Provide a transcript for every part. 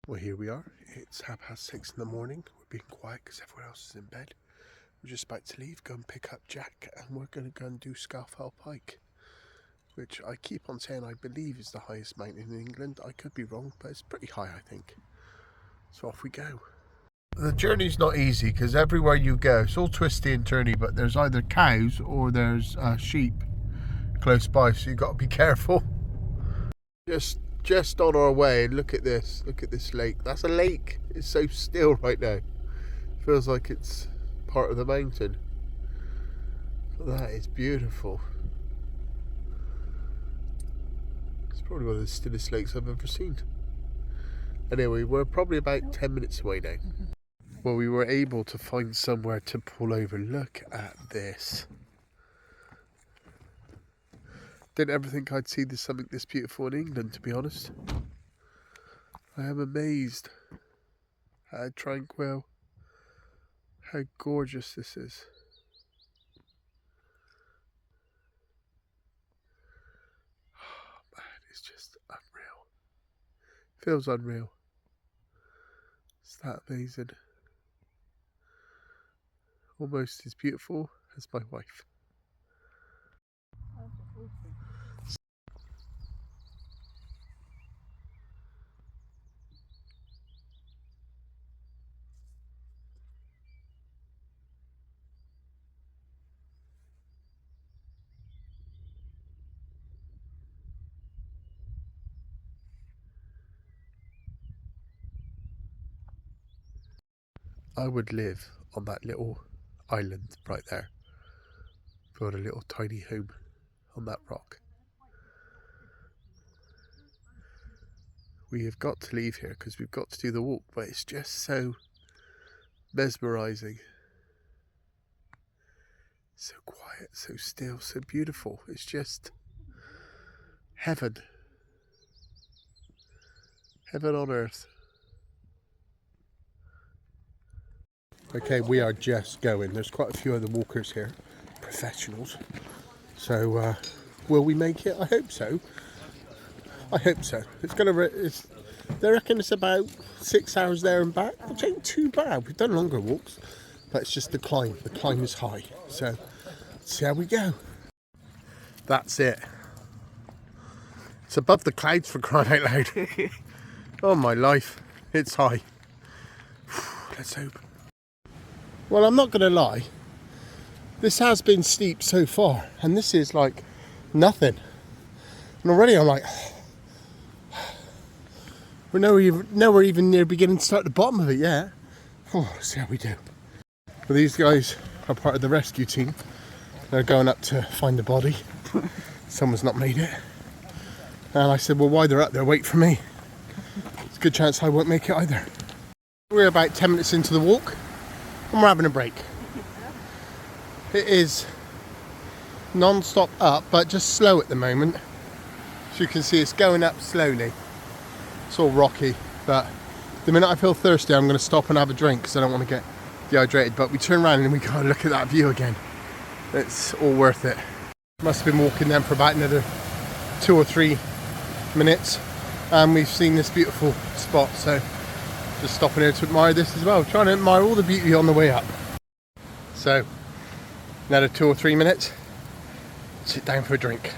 Well, here we are. It's 6:30 in the morning. We're being quiet because everyone else is in bed. We're just about to leave, go and pick up Jack, and we're going to go and do Scafell Pike, which I keep on saying I believe is the highest mountain in England. I could be wrong, but it's pretty high, I think. So off we go. The journey's not easy because everywhere you go, it's all twisty and turny, but there's either cows or there's sheep close by, so you've got to be careful. Just on our way, look at this lake. That's a lake. It's so still right now. Feels like it's part of the mountain. But that is beautiful. It's probably one of the stillest lakes I've ever seen. Anyway, we're probably about 10 minutes away now. Well, we were able to find somewhere to pull over. Look at this. Didn't ever think I'd see something this beautiful in England, to be honest. I am amazed how tranquil, how gorgeous this is. Oh man, it's just unreal. Feels unreal. It's that amazing. Almost as beautiful as my wife. I would live on that little island right there. Build a little tiny home on that rock. We have got to leave here because we've got to do the walk, but it's just so mesmerising. So quiet, so still, so beautiful. It's just heaven. Heaven on earth. Okay, we are just going. There's quite a few other walkers here, professionals. So, will we make it? I hope so. I hope so. They reckon it's about 6 hours there and back, which ain't too bad. We've done longer walks, but it's just the climb. The climb is high. So, let's see how we go. That's it. It's above the clouds, for crying out loud. Oh my life, it's high. Let's hope. Well, I'm not going to lie. This has been steep so far, and this is like nothing. And already I'm like, we're nowhere even near beginning to start the bottom of it yet. Oh, let's see how we do. Well, these guys are part of the rescue team. They're going up to find the body. Someone's not made it. And I said, well, while they're up there, wait for me. It's a good chance I won't make it either. We're about 10 minutes into the walk, and we're having a break. It is non-stop up, but just slow at the moment. As you can see, it's going up slowly. It's all rocky, but the minute I feel thirsty, I'm going to stop and have a drink because I don't want to get dehydrated. But we turn around and we gotta look at that view again. It's all worth it. Must have been walking then for about another 2 or 3 minutes, and we've seen this beautiful spot, so just stopping here to admire this as well, trying to admire all the beauty on the way up. So another 2 or 3 minutes, sit down for a drink.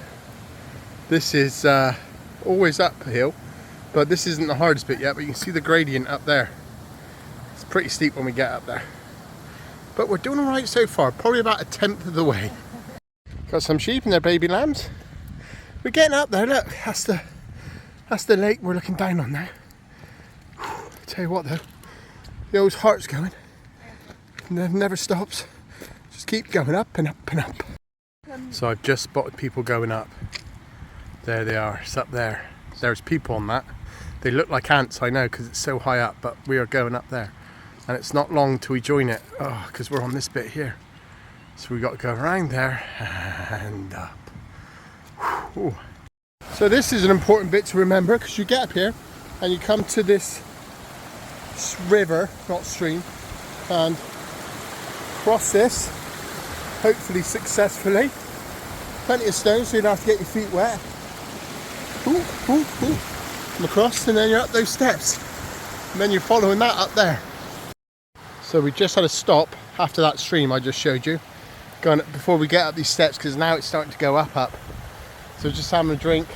This is always uphill, but this isn't the hardest bit yet, but you can see the gradient up there. It's pretty steep when we get up there, but we're doing all right so far, probably about 1/10 of the way. Got some sheep and their baby lambs. We're getting up there. Look, that's the lake we're looking down on now. Tell you what though, the old heart's going, never stops, just keep going up and up and up. So I've just spotted people going up. There they are, it's up there. There's people on that. They look like ants, I know, because it's so high up, but we are going up there. And it's not long till we join it, because we're on this bit here. So we got to go around there and up. Whew. So this is an important bit to remember, because you get up here and you come to this river, not stream, and cross this, hopefully successfully. Plenty of stones, so you don't have to get your feet wet. Ooh, ooh, ooh. Come across, and then you're up those steps. And then you're following that up there. So we just had a stop after that stream I just showed you, going up before we get up these steps, because now it's starting to go up. So just having a drink,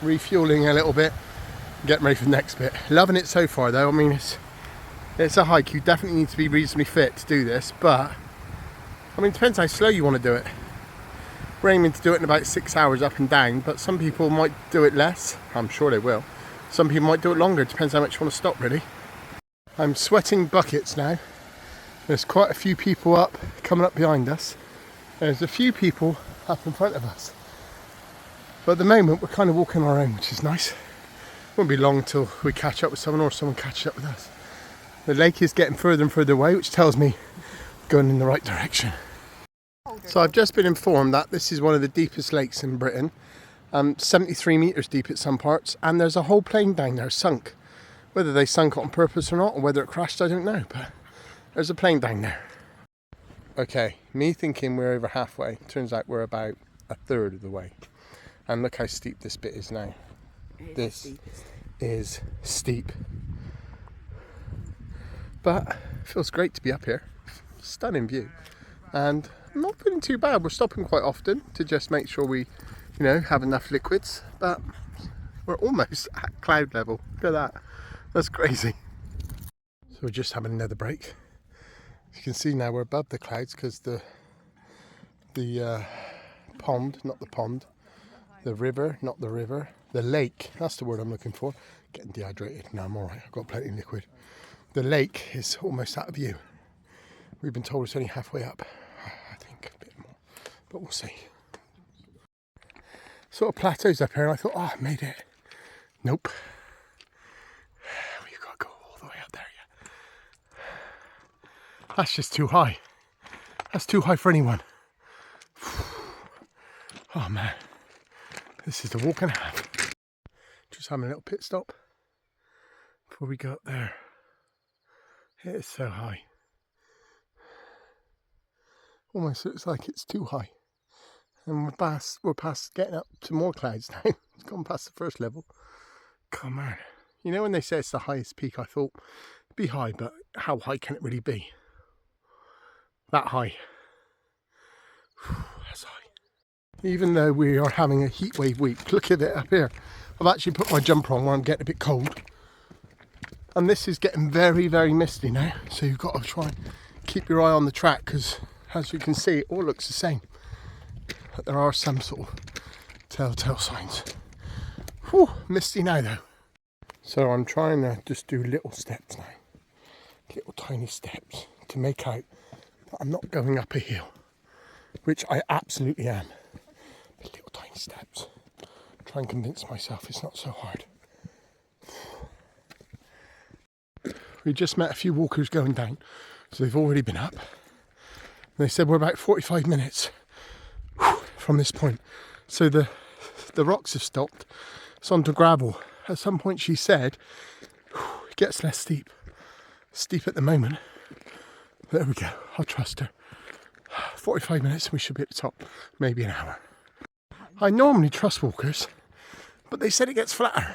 refueling a little bit, getting ready for the next bit. Loving it so far though. I mean, it's a hike. You definitely need to be reasonably fit to do this, but I mean, it depends how slow you want to do it. We're aiming to do it in about 6 hours up and down, but some people might do it less. I'm sure they will. Some people might do it longer. It depends how much you want to stop, really. I'm sweating buckets now. There's quite a few people coming up behind us. There's a few people up in front of us. But at the moment, we're kind of walking on our own, which is nice. Won't be long till we catch up with someone or someone catches up with us. The lake is getting further and further away, which tells me going in the right direction. So I've just been informed that this is one of the deepest lakes in Britain. 73 metres deep at some parts, and there's a whole plane down there sunk. Whether they sunk it on purpose or not, or whether it crashed, I don't know, but there's a plane down there. Okay, me thinking we're over halfway, turns out we're about a third of the way. And look how steep this bit is now. This is steep. But it feels great to be up here. Stunning view. And I'm not feeling too bad. We're stopping quite often to just make sure we, have enough liquids. But we're almost at cloud level. Look at that. That's crazy. So we're just having another break. As you can see now we're above the clouds because the pond, not the pond, the river, not the river, the lake, that's the word I'm looking for. Getting dehydrated. No, I'm alright, I've got plenty of liquid. The lake is almost out of view. We've been told it's only halfway up. I think a bit more, but we'll see. Sort of plateaus up here and I thought, I made it. Nope. We've got to go all the way up there yet. That's just too high. That's too high for anyone. Oh man. This is a walk and a half. Just having a little pit stop before we go up there. It is so high. Almost looks like it's too high. And we're past getting up to more clouds now. It's gone past the first level. Come on. You know when they say it's the highest peak, I thought it'd be high, but how high can it really be? That high. That's high. Even though we are having a heat wave week, look at it up here. I've actually put my jumper on where I'm getting a bit cold. And this is getting very, very misty now. So you've got to try and keep your eye on the track because as you can see, it all looks the same. But there are some sort of telltale signs. Whew, misty now though. So I'm trying to just do little steps now. Little tiny steps to make out that I'm not going up a hill. Which I absolutely am. But little tiny steps. Try and convince myself it's not so hard. We just met a few walkers going down. So they've already been up. And they said we're about 45 minutes from this point. So the rocks have stopped. It's onto gravel. At some point she said it gets less steep. Steep at the moment. There we go. I'll trust her. 45 minutes and we should be at the top. Maybe an hour. I normally trust walkers, but they said it gets flatter.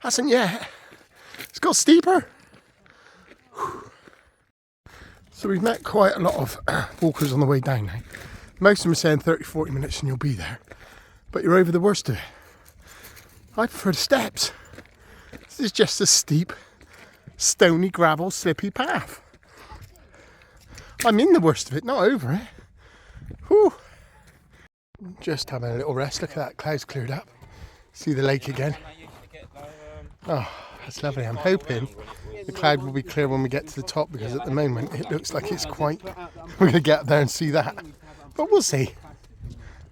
Hasn't yet. It's got steeper. So we've met quite a lot of walkers on the way down now. Most of them are saying 30-40 minutes and you'll be there. But you're over the worst of it. I prefer the steps. This is just a steep, stony, gravel, slippy path. I'm in the worst of it, not over it. Whew. Just having a little rest. Look at that, clouds cleared up. See the lake again. Oh, that's lovely. I'm hoping the cloud will be clear when we get to the top because at the moment it looks like it's quite... We're going to get up there and see that. But we'll see.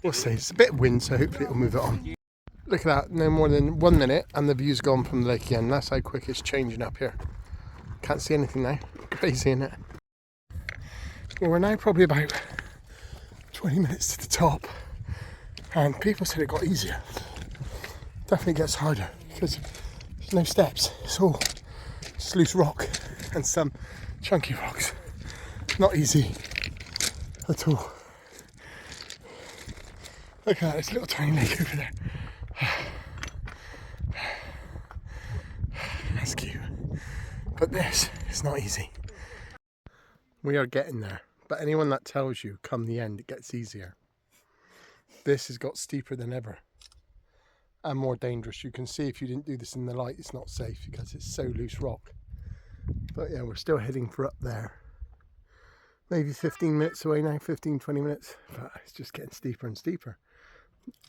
We'll see. It's a bit of wind, so hopefully it'll move it on. Look at that, no more than 1 minute and the view's gone from the lake again. That's how quick it's changing up here. Can't see anything now. Crazy, isn't it? Well, we're now probably about 20 minutes to the top. And people said it got easier. Definitely gets harder because there's no steps. It's all just loose rock and some chunky rocks. Not easy at all. Look at this little tiny lake over there. But this is not easy. We are getting there, but anyone that tells you come the end it gets easier, this has got steeper than ever and more dangerous. You can see if you didn't do this in the light, it's not safe because it's so loose rock. But yeah, we're still heading for up there. Maybe 15 minutes away now, 15-20 minutes, but it's just getting steeper and steeper.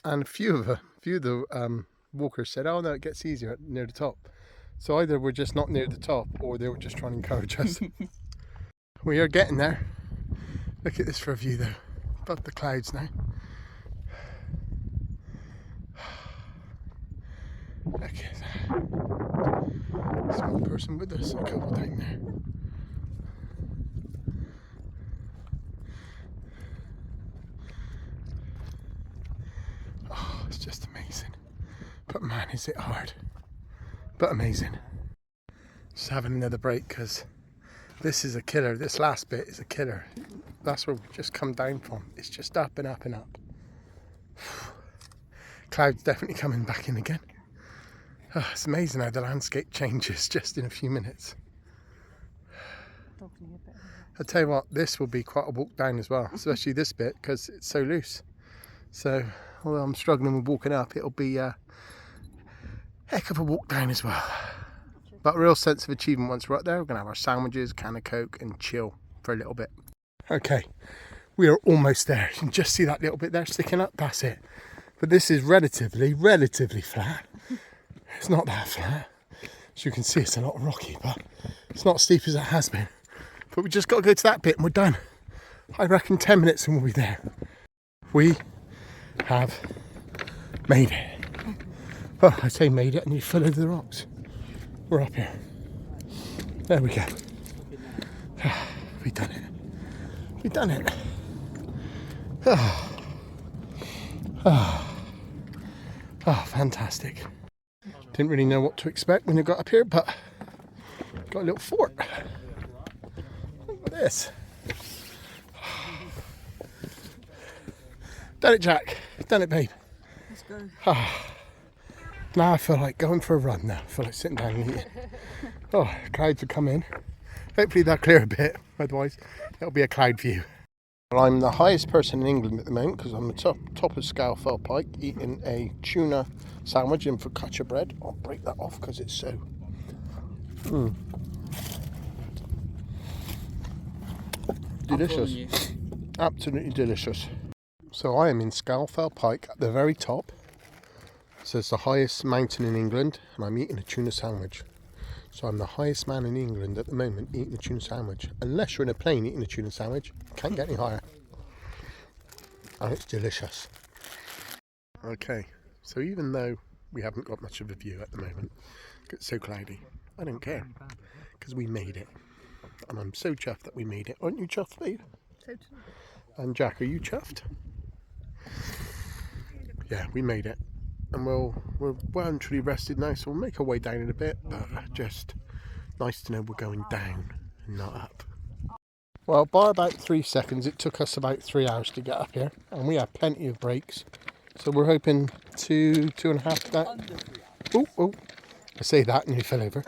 And a few of the walkers said, oh no, it gets easier near the top. So either we're just not near the top or they were just trying to encourage us. We are getting there. Look at this for a view though, above the clouds now. Look at that. There's one person with us, a couple down there. Oh, it's just amazing. But man, is it hard. But amazing. Just having another break because this is a killer. This last bit is a killer. That's where we've just come down from. It's just up and up and up. Clouds definitely coming back in again. Oh, it's amazing how the landscape changes just in a few minutes. I'll tell you what, this will be quite a walk down as well, especially this bit because it's so loose. So, although I'm struggling with walking up, it'll be a heck of a walk down as well. But a real sense of achievement once we're up there. We're going to have our sandwiches, can of Coke and chill for a little bit. Okay, we are almost there. You can just see that little bit there sticking up, that's it. But this is relatively flat. It's not that flat. As you can see, it's a lot rocky, but it's not as steep as it has been. But we just got to go to that bit and we're done. I reckon 10 minutes and we'll be there. We have made it. Oh, I say made it and you fell over the rocks. We're up here. There we go. We've done it. We've done it. Oh, fantastic. Didn't really know what to expect when I got up here, but got a little fort. Look at this. Done it, Jack. Done it, babe. Let's go. Now I feel like going for a run now. I feel like sitting down and eating. Oh, clouds will come in. Hopefully they'll clear a bit, otherwise it'll be a cloud view. Well, I'm the highest person in England at the moment because I'm the top of Scafell Pike eating a tuna sandwich in focaccia bread. I'll break that off because it's so... Delicious. Absolutely delicious. So I am in Scafell Pike at the very top. So it's the highest mountain in England and I'm eating a tuna sandwich. So I'm the highest man in England at the moment eating a tuna sandwich. Unless you're in a plane eating a tuna sandwich, can't get any higher. And it's delicious. Okay, so even though we haven't got much of a view at the moment, it's so cloudy, I don't care. Because we made it. And I'm so chuffed that we made it. Aren't you chuffed, babe? Totally. And Jack, are you chuffed? Yeah, we made it. And we're well and truly rested now, so we'll make our way down in a bit, but just nice to know we're going down and not up. Well, by about 3 seconds, it took us about 3 hours to get up here, and we had plenty of breaks, so we're hoping 2.5 down. Oh, I say that and you fell over.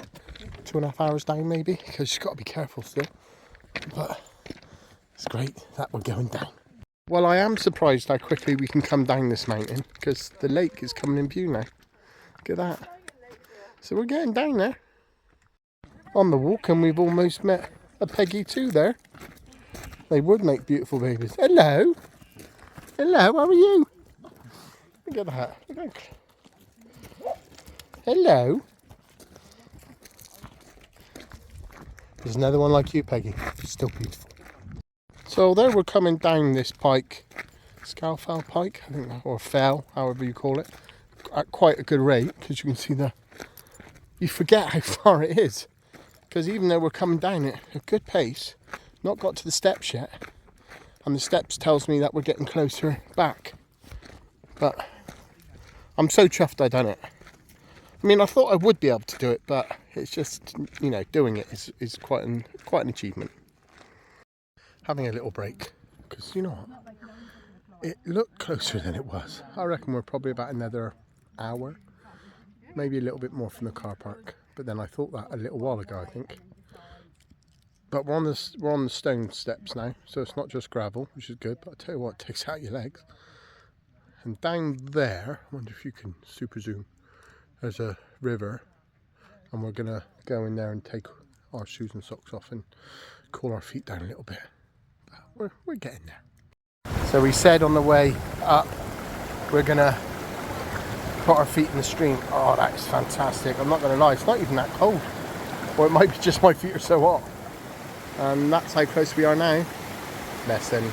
2.5 hours down maybe, because you've got to be careful still, but it's great that we're going down. Well, I am surprised how quickly we can come down this mountain because the lake is coming in view now. Look at that. So we're getting down there. On the walk and we've almost met a Peggy too there. They would make beautiful babies. Hello. Hello, how are you? Look at that. Look. Hello. There's another one like you, Peggy. Still beautiful. So there we're coming down this pike, Scafell Pike, I think, or fell, however you call it, at quite a good rate, because you can see you forget how far it is, because even though we're coming down at a good pace, not got to the steps yet, and the steps tells me that we're getting closer back, but I'm so chuffed I done it. I mean, I thought I would be able to do it, but it's just, you know, doing it is quite an achievement. Having a little break, because you know what, it looked closer than it was. I reckon we're probably about another hour, maybe a little bit more from the car park, but then I thought that a little while ago, I think. But we're on the stone steps now, so it's not just gravel, which is good. But I tell you what, it takes out your legs. And down there, I wonder if you can super zoom. There's a river, and we're gonna go in there and take our shoes and socks off and cool our feet down a little bit. But we're getting there. So we said on the way up, we're gonna put our feet in the stream. Oh, that is fantastic. I'm not gonna lie, it's not even that cold. Or it might be just my feet are so hot. And that's how close we are now. Less than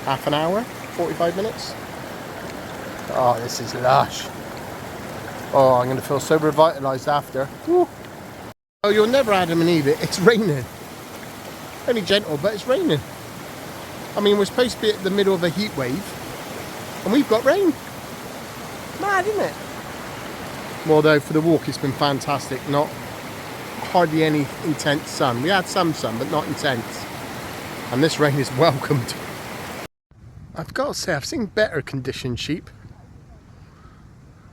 half an hour, 45 minutes. Oh, this is lush. Oh, I'm going to feel so revitalised after. Woo. Oh, you'll never Adam and Eve it. It's raining. Only gentle, but it's raining. I mean, we're supposed to be at the middle of a heat wave, and we've got rain. Mad, isn't it? Well, though, for the walk, it's been fantastic. Not hardly any intense sun. We had some sun, but not intense. And this rain is welcomed. I've got to say, I've seen better conditioned sheep.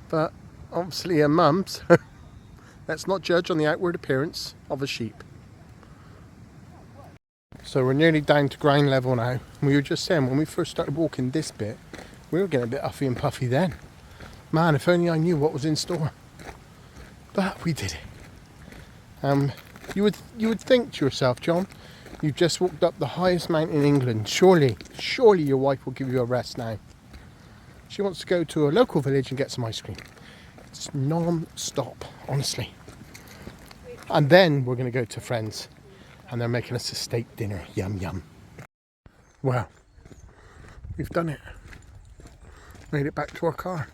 But obviously a mum, so let's not judge on the outward appearance of a sheep. So we're nearly down to ground level now. We were just saying, when we first started walking this bit, we were getting a bit huffy and puffy then. Man, if only I knew what was in store. But we did it. You would think to yourself, John, you've just walked up the highest mountain in England. Surely your wife will give you a rest now. She wants to go to a local village and get some ice cream. It's non-stop, honestly. And then we're going to go to friends, and they're making us a steak dinner. Yum, yum. Well, we've done it. Made it back to our car.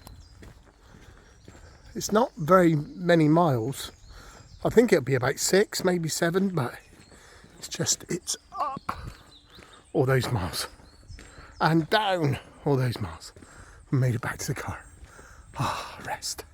It's not very many miles. I think it'll be about 6, maybe 7, but it's up all those miles and down all those miles. We made it back to the car. Ah, rest.